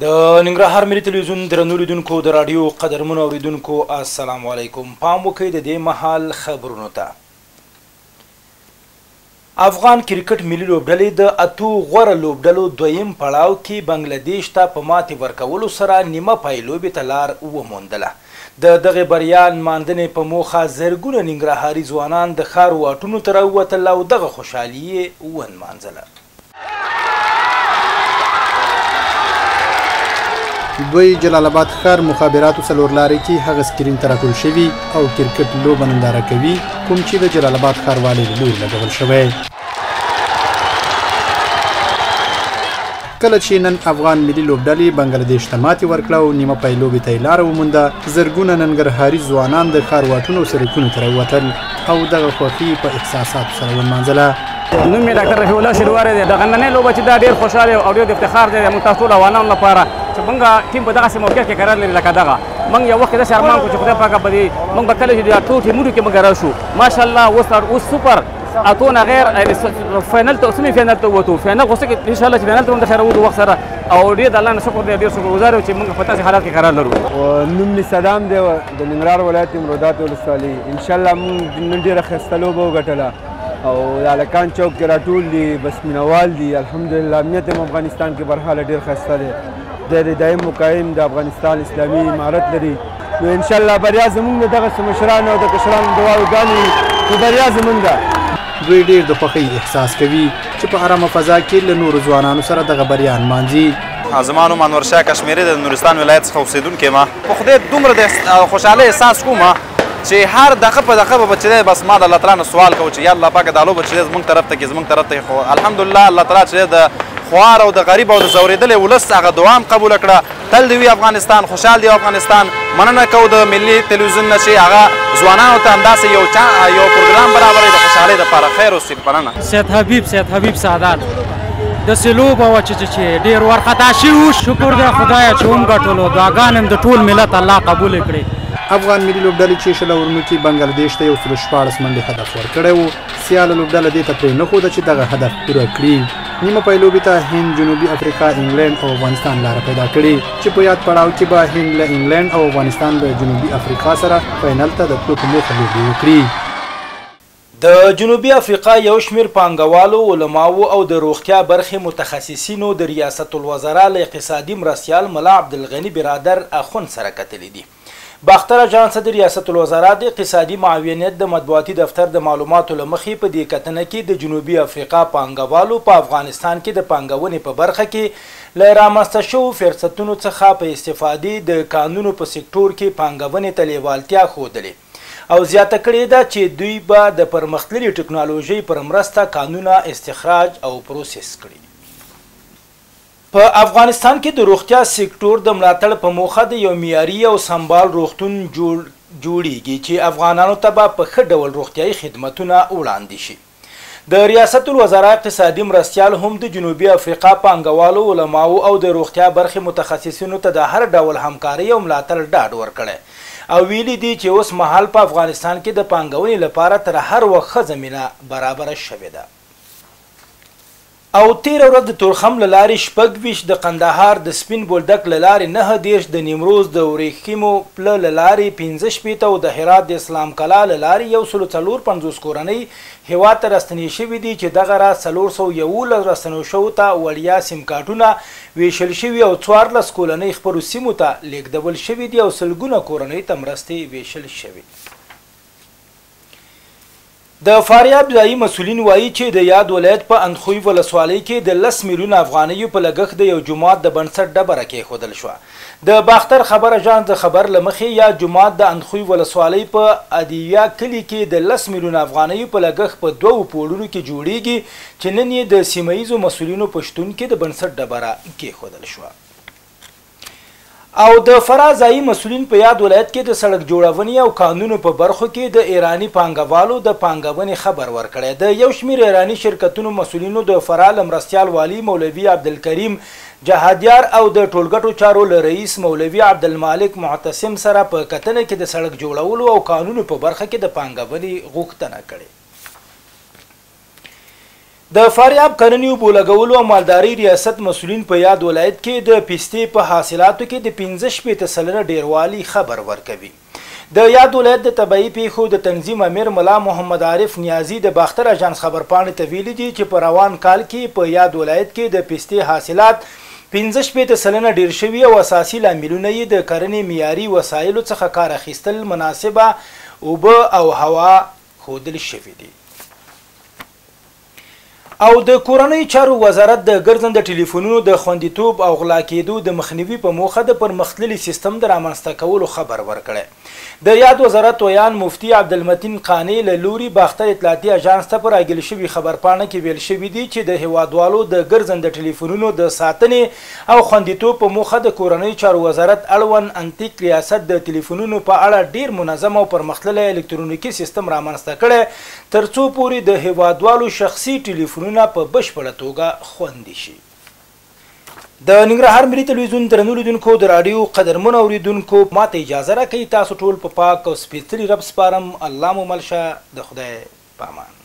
د ننګرهار ملي تلویزیون درنو لیدونکو د راډیو قدرمنو اوریدونکو السلام علیکم. پام وکړئ د دې مهال خبرونو ته. افغان کرکټ ملي لوبډلې د اتو غوره لوبډلو دویم پړاو کې بنګلادیش ته په ماتې ورکولو سره نیمه پای لوبې ته لار وموندله. د دغې بریا نماندنې په موخه زرګونه ننګرهاري ځوانان د ښار واټونو ته راووتل او دغه خوشحالي یې ونمانځله. دوی جلال آباد ښار مخابراتو څلور لارې کې هغه سکرین ته راټول شوي او کرکټ لوبه ننداره کوي کوم چې د جلال آباد ښاروالۍ له لوري لګول شوی. کله چې نن افغان ملي لوبډلې بنګلادیش ته ماتې ورکړه او نیمه پای لوبې ته یې لاره ومونده، زرګونه ننګرهاري ځوانان د ښار واټونو او سړکونو ته راووتل او دغه خوښي په احساساتو سره ونمانځله. نوم مې ډاکټر رفیع الله شینواری دی. دغه نننۍ لوبه چې دا ډېر خوشحاله او ډېر د افتخار دی موږ تاسو ټولو افغانانو لپاره چې موږ ټیم په دغسې موقعیت کې قرار لري لکه دغه. موږ یو وخت کې داسې ارمان کړو چې خدای پاکه به دې موږ به کله چې دا ټول ټیمونو کې موږ راشو ماشاءالله اوس سوپر اتونه غیر فاینل ته سیمي فاینل ته ووتو. فاینل خو څه ان شاء الله چې فاینل ته هم د خیر ووتو وخت سره او ډېر د الله نه شکر دی، ډېر شکرګزار یو چې موږ په داسې حالات کې قرار لرو. نوم مې صدام دی د ننګرهار ولایت مرودات ولسوالۍ. انشاءالله موږ نن ډېره ښایسته لوبه وګټله او د هلکان چوک کې راټول دي بس مینوال دي. الحمدلله امنیت هم افغانستان کې برحاله ډېر ښایسته دی. د دایم مقایم د افغانستان اسلامي امارت لري. نو انشاءالله بریا زموږ د دغسې مشرانو او د کشرانو دعاګانې نو بریا زموږ ده. دوی ډېر د خوښۍ احساس کوي چې په ارامه فضا کې له نورو ځوانانو سره دغه بریا نمانځي. زما نوم انورشاه کشمیري د نورستان ولایت څخه اوسېدونکی یم. په خدای دومره د خوشحالۍ احساس کوم چې هر دقیقه په دقیقه به چې دی بس ما د الله تعالی نه سوال کوم چې یا الله پاکه دا لوبه چې دی زموږ طرف ته کې زموږ طرف ته خو الحمدلله الله تعالی چې د خوار او د غریب او د ځورېدلې ولس هغه دعا هم قبوله کړه. تل دې وي افغانستان، خوشحال دی افغانستان. مننه کوو د ملي تلویزیون نه چې هغه ځوانانو ته همداسې یو پروګرام برابروي د خوشحالۍ دپاره. خیر اوسې. مننه. سید حبیب سعادت داسې لوبه وه چې ډېر وارخطا شوي وو. شکر دی خدایه چې ومګټلو. دعاګانې هم د ټول ملت الله قبوله کړي. افغان ملي لوبډلې چې شل اورونو کې بنګلادیش ته 114 منډې هدف ورکړی و، سیاله لوبډله دې ته پرېنښوده چې دغه هدف پوره کړي. نیمه پای لوبې ته هند، جنوبي افریقا، انګلینډ او افغانستان لاره پیدا کړې چې په یاد پړاو کې به هند له انګلینډ او افغانستان له جنوبي افریقا سره فاینل ته د تلو په موخه لوبې وکړي. د جنوبي افریقا یو شمېر پانګوالو، علماو او د روغتیا برخې متخصصینو د ریاست الوزرا له اقتصادي مرستیال ملا عبدالغني برادر اخوند سره کتلي دي. باختر اجانس د ریاست الوزرا د اقتصادي معاونیت د مطبوعاتي دفتر د معلوماتو له مخې په دې کتنه کې د جنوبي افریقا پانګوالو په افغانستان کې د پانګونې په برخه کې له رامنځته شوو فرصتونو څخه په استفادې د کانونو په سکتور کې پانګونې ته لیوالتیا ښودلې او زیاته کړې ده چې دوی به د پرمختللې ټکنالوژۍ پر مرسته کانونه استخراج او پروسس کړي. په افغانستان کې د روغتیا سکتور د ملاتړ په موخه د یو معیاري او سمبال روغتون جوړیږي چې افغانانو ته به په ښه ډول روغتیایي خدمتونه وړاندې شي. د ریاست الوزرا اقتصادي مرستیال هم د جنوبي افریقا پانګوالو، علماو او د روغتیا برخې متخصصینو ته د هر ډول همکارۍ او ملاتړ ډاډ ورکړی او ویلي دي چې اوس مهال په افغانستان کې د پانګونې لپاره تر هر وخت ښه زمینه برابره شوې ده. او تیره ورځ د تورخم له لارې 26 د قندهار د سپین بولدک له لارې 9 د نیمروز د وریښمو پله له لارې 15 او د هرات د اسلام کلا له لارې 154 کورنۍ هېواد ته راستنې شوي دي چې دغه راز 411 راستنو شوو ته وړیا سیم کارټونه ویشل شوي او 14 کورنۍ خپلو سیمو ته لیږدول شوي دي او سلګونه کورنۍ ته مرستې ویشل شوي. د فاریاب ځایي مسؤلین وایي چې د یاد ولایت په اندخوی ولسوالۍ کې د 10 میلیون افغانیو په لګښت د یو جومات د بنسټ ډبره کېښودل شوه. د باختر خبر اژانس د خبر له مخې یا جومات د اندخوی ولسوالۍ په ادیویا کلي کې د 10 میلیون افغانیو په لګښت په 2 پوړونو کې جوړیږي چې نن یې د سیمه ییزو مسؤلینو په شتون کې د بنسټ ډبره کېښودل شوه. او د فراه ځایي مسؤلین په یاد ولایت کې د سړک جوړونې او قانونو په برخو کې د ایراني پانګوالو د پانګونې خبر ورکړی. د یو شمېر ایراني شرکتونو مسؤلینو د فراه له مرستیال والي مولوي عبدالکریم جهادیار او د ټولګټو چارو له رئیس مولوي عبدالمالک معتصم سره په کتنه کې د سړک جوړولو او قانونو په برخه کې د پانګونې غوښتنه کړې. د فاریاب کرنې اوبو لګولو او مالدارۍ ریاست مسؤلین په یاد ولایت کې د پستې په حاصلاتو کې د 15% ډیروالي خبر ورکوي. د یاد ولایت د طبعي پیښو د تنظیم امیر ملا محمد عارف نیازي د باختر اژانس خبرپاڼې ته ویلي دي چې په روان کال کې په یاد ولایت کې د پستې حاصلات 15% ډیر شوي او اساسي لاملونه یې د کرنې معیاري وسایلو څخه کار اخیستل، مناسبه اوبه او هوا ښودل شوي دي. او د کورنۍ چارو وزارت د ګرځنده ټلیفونونو د خوندیتوب او غلا کېدو د مخنیوي په موخه د پرمختللي سیستم د رامنځته کولو خبر ورکړی. د یاد وزارت ویان مفتي عبدالمتین قانی له لوري باختر اطلاعاتي اژانس ته په راګل شوي خبرپاڼه کې ویل شوي دي چې د هیوادوالو د ګرځنده ټلیفونونو د ساتنې او خوندیتوب په موخه د کورنۍ چارو وزارت اړوند انتیک ریاست د ټلیفونونو په اړه ډیر منظم او پرمختللی الکترونیکي سیستم رامنځته کړی ترڅو پورې د هیوادوالو شخصي ټلیفونونه په بشپړه توګه خوندي شي. د ننګرهار ملي تلویزیون درنو لیدونکو د راډیو قدرمنو اوریدونکو ماته اجازه راکوئ تاسو ټول په پاک او سپېڅلي رب سپارم. الله مو مل شه. د خدای په امان.